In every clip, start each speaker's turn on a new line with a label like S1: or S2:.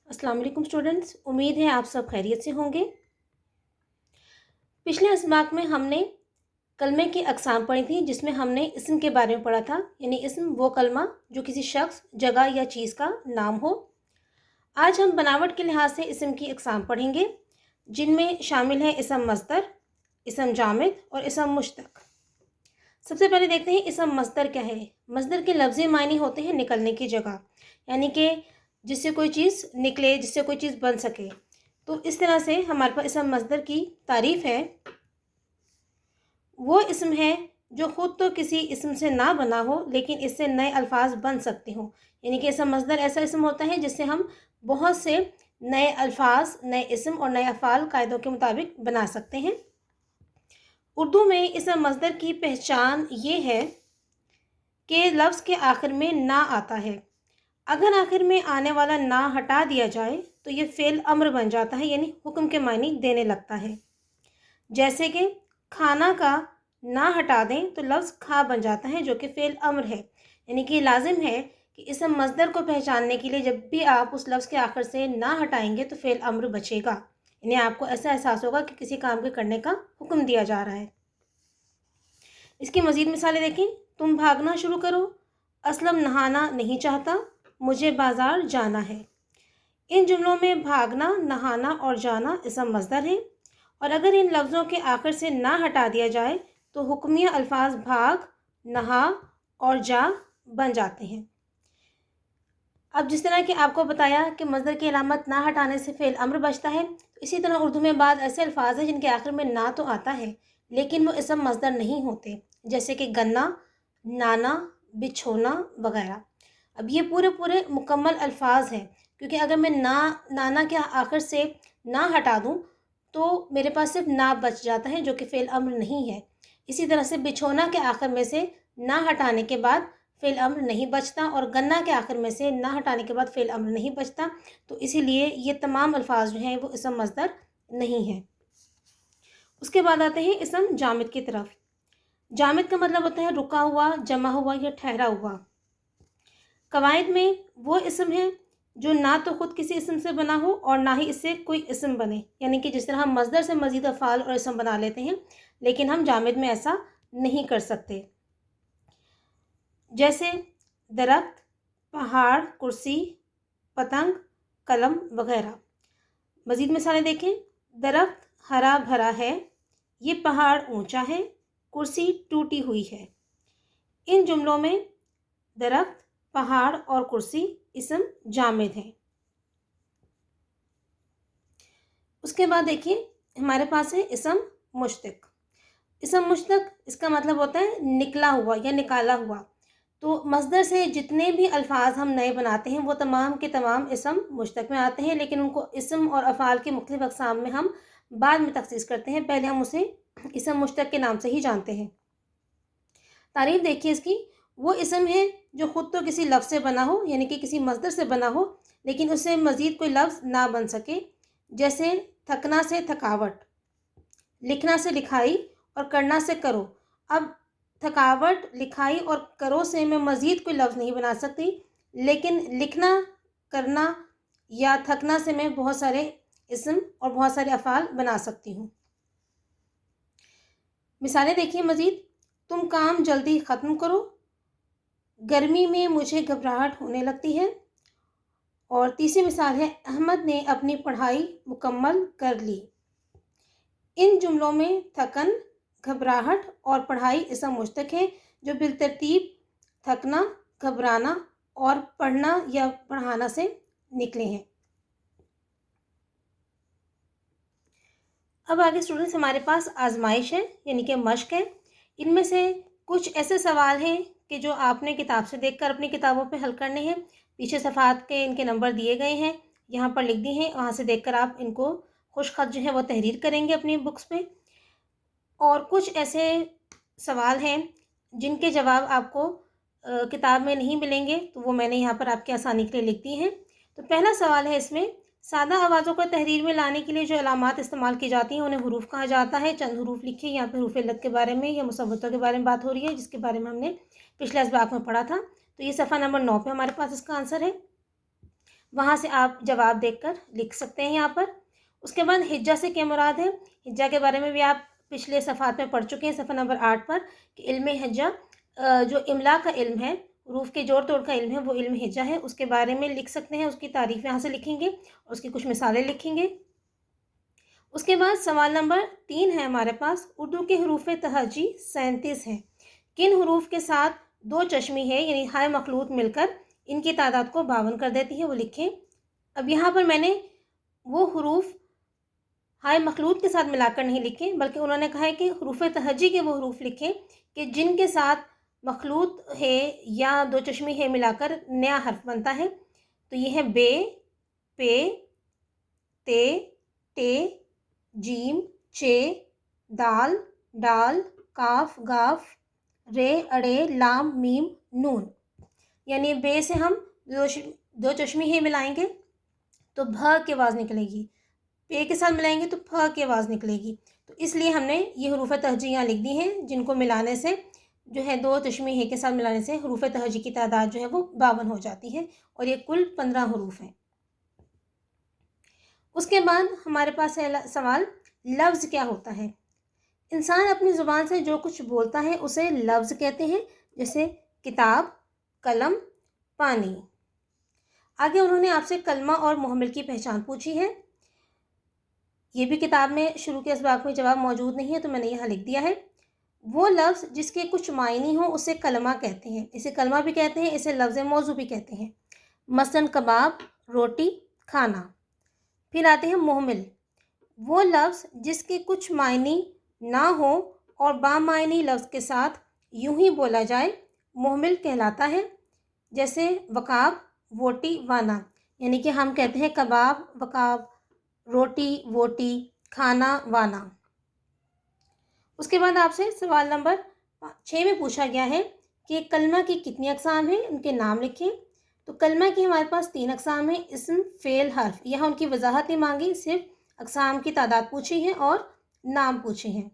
S1: अस्सलाम वालेकुम स्टूडेंट्स, उम्मीद है आप सब खैरियत से होंगे। पिछले इसबाक में हमने कलमे की अक़साम पढ़ी थी, जिसमें हमने इसम के बारे में पढ़ा था। यानी इसम वो कलमा जो किसी शख्स, जगह या चीज़ का नाम हो। आज हम बनावट के लिहाज से इसम की अक़साम पढ़ेंगे, जिनमें शामिल है इसम मस्दर, इसम जामिद और इसम मुश्तक। सबसे पहले देखते हैं इसम मस्दर क्या है। मस्दर के लफ्ज़ी मायने होते हैं निकलने की जगह, यानी कि जिससे कोई चीज़ निकले, जिससे कोई चीज़ बन सके। तो इस तरह से हमारे पास इसम मस्दर की तारीफ़ है। वो इसम है जो ख़ुद तो किसी इसम से ना बना हो, लेकिन इससे नए अल्फाज बन सकते हों। यानी कि इसम मस्दर ऐसा इसम होता है जिससे हम बहुत से नए अल्फाज, नए इसम और नए अफ़ाल कायदों के मुताबिक बना सकते हैं। उर्दू में इसम मस्दर की पहचान ये है कि लफ्ज़ के आखिर में ना आता है। अगर आखिर में आने वाला ना हटा दिया जाए तो ये फ़ेल अम्र बन जाता है, यानी हुक्म के मानी देने लगता है। जैसे कि खाना का ना हटा दें तो लफ्ज़ खा बन जाता है, जो कि फ़ेल अम्र है। यानी कि लाजिम है कि इसम मस्दर को पहचानने के लिए जब भी आप उस लफ्ज़ के आखिर से ना हटाएंगे तो फ़ेल अम्र बचेगा। यानी आपको ऐसा एहसास होगा कि किसी काम के करने का हुक्म दिया जा रहा है। इसकी मज़ीद मिसालें देखें। तुम भागना शुरू करो, असलम नहाना नहीं चाहता, मुझे बाज़ार जाना है। इन जुमलों में भागना, नहाना और जाना इसम मस्दर हैं, और अगर इन लफ्ज़ों के आखिर से ना हटा दिया जाए तो हुक्मिया अल्फाज भाग, नहा और जा बन जाते हैं। अब जिस तरह कि आपको बताया कि मस्दर की अलामत ना हटाने से फ़ेल अम्र बचता है, इसी तरह उर्दू में बाद ऐसे अल्फाज हैं जिनके आखिर में ना तो आता है, लेकिन वो इसम मस्दर नहीं होते, जैसे कि गन्ना, नाना, बिछोना वगैरह। अब ये पूरे पूरे मुकम्मल अल्फाज हैं, क्योंकि अगर मैं नाना के आखिर से ना हटा दूँ तो मेरे पास सिर्फ ना बच जाता है, जो कि फ़ेल अम्र नहीं है। इसी तरह से बिछोना के आखिर में से ना हटाने के बाद फ़ेल अम्र नहीं बचता, और गन्ना के आखिर में से ना हटाने के बाद फ़ेल अम्र नहीं बचता। तो इसीलिए ये तमाम अल्फाज जो हैं वो इसम मस्दर नहीं हैं। उसके बाद आते हैं इसम जामिद की तरफ। जामिद का मतलब होता है रुका हुआ, जमा हुआ या ठहरा हुआ। कवायद में वो इसम है जो ना तो ख़ुद किसी इसम से बना हो और ना ही इससे कोई इसम बने। यानी कि जिस तरह हम मस्दर से मज़ीद अफ़ाल और इसम बना लेते हैं, लेकिन हम जामिद में ऐसा नहीं कर सकते। जैसे दरख्त, पहाड़, कुर्सी, पतंग, कलम वगैरह। मज़ीद मिसालें देखें। दरख्त हरा भरा है, ये पहाड़ ऊंचा है, कुर्सी टूटी हुई है। इन जुमलों में दरख्त, पहाड़ और कुर्सी इसम जामिद हैं। उसके बाद देखिए हमारे पास है इसम मुश्तक। इसम मुश्तक, इसका मतलब होता है निकला हुआ या निकाला हुआ। तो मस्दर से जितने भी अल्फाज हम नए बनाते हैं वो तमाम के तमाम इसम मुश्तक में आते हैं, लेकिन उनको इसम और अफ़ाल के मुख्तलिफ अक़साम में हम बाद में तख़सीस करते हैं। पहले हम उसे इसम मुश्तक के नाम से ही जानते हैं। तारीफ़ देखिए इसकी। वो इसम है जो ख़ुद तो किसी लफ्ज़ से बना हो, यानी कि किसी मस्दर से बना हो, लेकिन उससे मज़ीद कोई लफ्ज़ ना बन सके। जैसे थकना से थकावट, लिखना से लिखाई और करना से करो। अब थकावट, लिखाई और करो से मैं मज़ीद कोई लफ्ज़ नहीं बना सकती, लेकिन लिखना, करना या थकना से मैं बहुत सारे इसम और बहुत सारे अफ़ाल बना सकती हूँ। मिसालें देखिए मज़ीद। तुम काम जल्दी ख़त्म करो, गर्मी में मुझे घबराहट होने लगती है। और तीसरी मिसाल है अहमद ने अपनी पढ़ाई मुकम्मल कर ली। इन जुमलों में थकन, घबराहट और पढ़ाई इसम मुश्तक है, जो बिलतरतीब थकना, घबराना और पढ़ना या पढ़ाना से निकले हैं। अब आगे स्टूडेंट्स हमारे पास आजमाइश है, यानी कि मश्क है। इनमें से कुछ ऐसे सवाल हैं कि जो आपने किताब से देखकर अपनी किताबों पे हल करने हैं। पीछे सफ़ात के इनके नंबर दिए गए हैं, यहाँ पर लिख दिए हैं, वहाँ से देखकर आप इनको खुशखत जो है वो तहरीर करेंगे अपनी बुक्स पे। और कुछ ऐसे सवाल हैं जिनके जवाब आपको किताब में नहीं मिलेंगे, तो वो मैंने यहाँ पर आपकी आसानी के लिए लिख दिए हैं। तो पहला सवाल है इसमें, सादा आवाज़ों को तहरीर में लाने के लिए जो अलामात इस्तेमाल की जाती हैं उन्हें हुरूफ कहा जाता है। चंद हुरूफ लिखिए। यहाँ पे हुरूफ इल्लत के बारे में या मुसव्वतों के बारे में बात हो रही है, जिसके बारे में हमने पिछले इसबाक में पढ़ा था। तो ये सफ़ा नंबर 9 पे हमारे पास इसका आंसर है। वहाँ से آپ جواب دیکھ کر لکھ سکتے ہیں یہاں پر۔ اس کے بعد ہجہ سے کیا مراد ہے؟ ہجہ کے بارے میں بھی آپ پچھلے صفحات میں پڑھ چکے ہیں، صفحہ نمبر 8 پر، کہ علم ہجہ جو املا کا علم ہے، حروف کے جوڑ توڑ کا علم ہے، وہ علم ہجہ ہے، اس کے بارے میں لکھ سکتے ہیں، اس کی تعریف یہاں سے لکھیں گے اور اس کی کچھ مثالیں لکھیں گے۔ اس کے بعد سوال نمبر 3 ہے ہمارے پاس، اردو کے حروف تہجی 37 ہیں، کن حروف کے ساتھ دو چشمی ہے یعنی ہائے مخلوط مل کر ان کی تعداد کو 52 کر دیتی ہے، وہ لکھیں۔ اب یہاں پر میں نے وہ حروف ہائے مخلوط کے ساتھ ملا کر نہیں لکھیں، بلکہ انہوں نے کہا ہے کہ حروف تہجی کے وہ حروف لکھیں کہ جن کے ساتھ مخلوط ہے یا دو چشمی ہے ملا کر نیا حرف بنتا ہے۔ تو یہ ہے بے، پے، تے، ٹے، جیم، چے، دال، ڈال، کاف، گاف، رے، اڑے، لام، میم، نون۔ یعنی بے سے ہم دو چشمی ہے ملائیں گے تو بھ کی آواز نکلے گی، پے کے ساتھ ملائیں گے تو پھ کی آواز نکلے گی، تو اس لیے ہم نے یہ حروف تہجی یہاں لکھ دی ہیں، جن کو ملانے سے جو ہے دو چشمی ہے کے ساتھ ملانے سے حروف تہجی کی تعداد جو ہے وہ 52 ہو جاتی ہے، اور یہ کل 15 حروف ہیں۔ اس کے بعد ہمارے پاس ہے سوال، لفظ کیا ہوتا ہے؟ انسان اپنی زبان سے جو کچھ بولتا ہے اسے لفظ کہتے ہیں، جیسے کتاب، قلم، پانی۔ آگے انہوں نے آپ سے کلمہ اور محمل کی پہچان پوچھی ہے، یہ بھی کتاب میں شروع کے اسباق میں جواب موجود نہیں ہے تو میں نے یہاں لکھ دیا ہے۔ وہ لفظ جس کے کچھ معنی ہوں اسے کلمہ کہتے ہیں، اسے کلمہ بھی کہتے ہیں، اسے لفظ موضوع بھی کہتے ہیں، مثلاً کباب، روٹی، کھانا۔ پھر آتے ہیں محمل، وہ لفظ جس کے کچھ معنی نہ ہو اور بامعنی لفظ کے ساتھ یوں ہی بولا جائے محمل کہلاتا ہے، جیسے وکاب، ووٹی، وانا۔ یعنی کہ ہم کہتے ہیں کباب، وکاب، روٹی، ووٹی، کھانا، وانا۔ اس کے بعد آپ سے سوال نمبر 6 میں پوچھا گیا ہے کہ کلمہ کی کتنی اقسام ہیں، ان کے نام لکھیں۔ تو کلمہ کی ہمارے پاس 3 اقسام ہیں، اسم، فعل، حرف۔ یہاں ان کی وضاحت نہیں مانگی، صرف اقسام کی تعداد پوچھی ہے اور نام پوچھے ہیں۔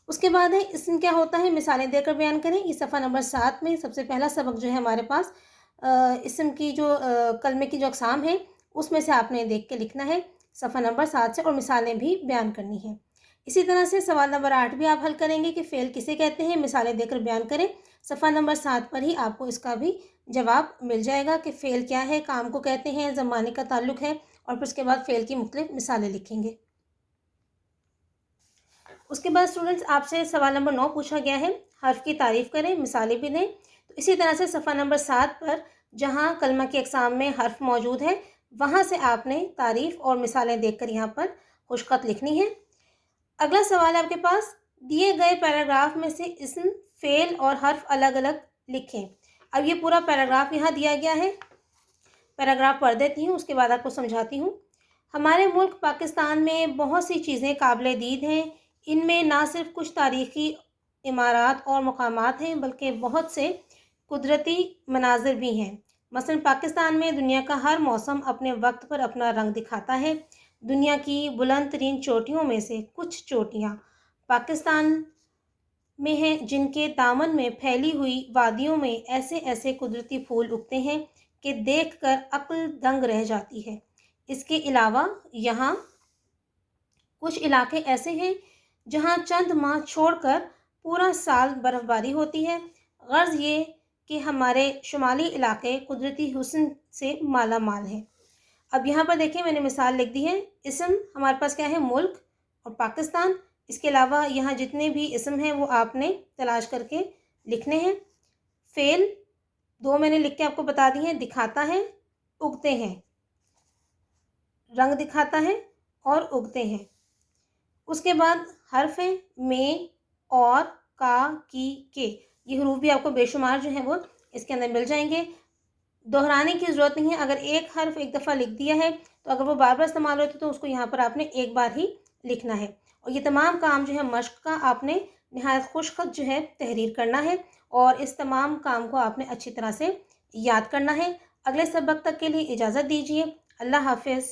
S1: اس کے بعد ہے اسم کیا ہوتا ہے، مثالیں دے کر بیان کریں۔ یہ صفحہ نمبر 7 میں سب سے پہلا سبق جو ہے ہمارے پاس اسم کی جو کلمے کی جو اقسام ہیں اس میں سے آپ نے دیکھ کے لکھنا ہے صفحہ نمبر 7 سے، اور مثالیں بھی بیان کرنی ہیں۔ اسی طرح سے سوال نمبر 8 بھی آپ حل کریں گے کہ فعل کسے کہتے ہیں، مثالیں دے کر بیان کریں۔ صفحہ نمبر 7 پر ہی آپ کو اس کا بھی جواب مل جائے گا کہ فعل کیا ہے، کام کو کہتے ہیں، زمانے کا تعلق ہے، اور پھر اس کے بعد فعل کی مختلف مثالیں لکھیں گے۔ اس کے بعد اسٹوڈنٹس آپ سے سوال نمبر 9 پوچھا گیا ہے، حرف کی تعریف کریں، مثالیں بھی دیں۔ تو اسی طرح سے صفحہ نمبر 7 پر جہاں کلمہ کی اقسام میں حرف موجود ہے وہاں سے آپ نے تعریف اور مثالیں دیکھ کر یہاں پر خوش خط لکھنی ہے۔ اگلا سوال آپ کے پاس، دیے گئے پیراگراف میں سے اسم، فعل اور حرف الگ الگ لکھیں۔ اب یہ پورا پیراگراف یہاں دیا گیا ہے، پیراگراف پڑھ دیتی ہوں، اس کے بعد آپ کو سمجھاتی ہوں۔ ہمارے ملک پاکستان میں بہت سی چیزیں قابل دید ہیں، ان میں نہ صرف کچھ تاریخی عمارات اور مقامات ہیں بلکہ بہت سے قدرتی مناظر بھی ہیں۔ مثلاً پاکستان میں دنیا کا ہر موسم اپنے وقت پر اپنا رنگ دکھاتا ہے۔ دنیا کی بلند ترین چوٹیوں میں سے کچھ چوٹیاں پاکستان میں ہیں، جن کے دامن میں پھیلی ہوئی وادیوں میں ایسے ایسے قدرتی پھول اگتے ہیں کہ دیکھ کر عقل دنگ رہ جاتی ہے۔ اس کے علاوہ یہاں کچھ علاقے ایسے ہیں جہاں چند ماہ چھوڑ کر پورا سال برف باری ہوتی ہے۔ غرض یہ کہ ہمارے شمالی علاقے قدرتی حسن سے مالا مال ہیں۔ اب یہاں پر دیکھیں میں نے مثال لکھ دی ہے، اسم ہمارے پاس کیا ہے، ملک اور پاکستان۔ اس کے علاوہ یہاں جتنے بھی اسم ہیں وہ آپ نے تلاش کر کے لکھنے ہیں۔ فعل 2 میں نے لکھ کے آپ کو بتا دی ہیں، دکھاتا ہے، اگتے ہیں، رنگ دکھاتا ہے اور اگتے ہیں۔ اس کے بعد حرف ہیں، میں، اور، کا، کی، کے۔ یہ حروف بھی آپ کو بے شمار جو ہیں وہ اس کے اندر مل جائیں گے، دہرانے کی ضرورت نہیں ہے۔ اگر ایک حرف ایک دفعہ لکھ دیا ہے تو اگر وہ بار بار استعمال ہوتی تو اس کو یہاں پر آپ نے ایک بار ہی لکھنا ہے۔ اور یہ تمام کام جو ہے مشق کا آپ نے نہایت خوش خط جو ہے تحریر کرنا ہے، اور اس تمام کام کو آپ نے اچھی طرح سے یاد کرنا ہے۔ اگلے سبق تک کے لیے اجازت دیجیے، اللہ حافظ۔